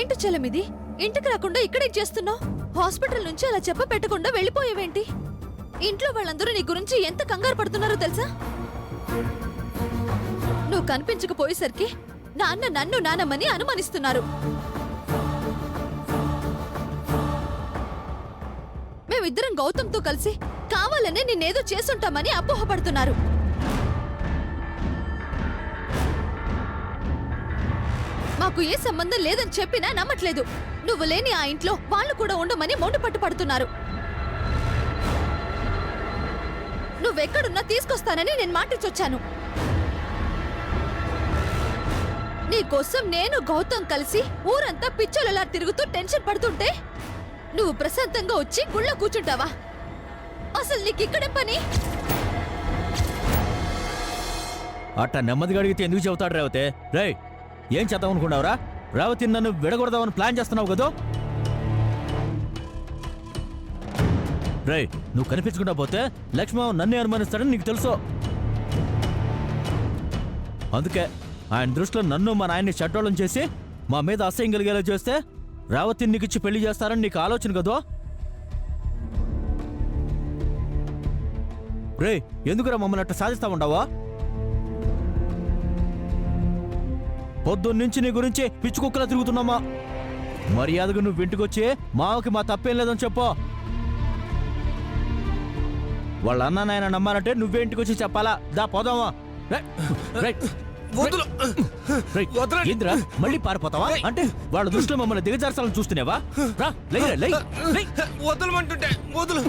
ఏంటి చలమిది? ఇంటికి రాకుండా ఇక్కడేం చేస్తున్నావు? హాస్పిటల్ నుంచి అలా చెప్ప పెట్టకుండా వెళ్ళిపోయేవేంటి? ఇంట్లో వాళ్ళందరూ నీ గురించి ఎంత కంగారు పడుతున్నారో తెలుసా? నువ్వు కనిపించకపోయేసరికి నాన్న నన్ను నానమ్మని అనుమానిస్తున్నారు. మేమిద్దరం గౌతమ్తో కలిసి కావాలనే నిన్నేదో చేసుంటామని అపోహపడుతున్నారు. మాకు ఏ సంబంధం లేదని చెప్పినా నమ్మట్లేదు. నువ్వు లేని ఆ ఇంట్లో వాళ్ళు కూడా ఉండమని మొండి పట్టుపడుతున్నారు. నువ్వెక్కడున్నా తీసుకొస్తానని నేను మాటిచ్చొచ్చాను. నీకోసం నేను గౌతమ్ కలిసి ఊరంతా పిచ్చోలలా తిరుగుతూ టెన్షన్ పడుతుంటే నువ్వు ప్రశాంతంగా వచ్చి గుళ్ళో కూర్చుంటావా? అసలు నీకిక్కడేం పని? అట్టా నెమ్మదిగా అడిగితే ఎందుకు చెబుతాడు రేవతే? రే, ఏం చేద్దాం అనుకున్నావురా? రేవతి నన్ను విడగొడదామని ప్లాన్ చేస్తున్నావు కదా? రే, నువ్వు కనిపించకుండా పోతే లక్ష్మణ నన్నే అనుమానిస్తాడని నీకు తెలుసు. అందుకే ఆయన దృష్టిలో నన్ను మా నాయన్ని చెడ్డోళ్ళం చేసి మా మీద అసహ్యం కలిగేలా చేస్తే రేవతిని నీకు ఇచ్చి పెళ్లి చేస్తారని నీకు ఆలోచన కదో? రే, ఎందుకురా మమ్మల్ని అట్ట సాధిస్తా ఉండవా? పొద్దున్నుంచి నీ గురించి పిచ్చి కుక్కలా తిరుగుతున్నామా? మర్యాదగా నువ్వు ఇంటికొచ్చి మావకి మా తప్పేం లేదని చెప్పు. వాళ్ళ అన్న నాయన నమ్మాలంటే నువ్వే ఇంటికొచ్చి చెప్పాలా? దా పోదామా? ఏంద్రా మళ్ళీ పారిపోతావా? అంటే వాళ్ళ దృష్టిలో మమ్మల్ని దిగజార్చాలని చూస్తున్నావా? రా, వదలమంటుంటే వదులు.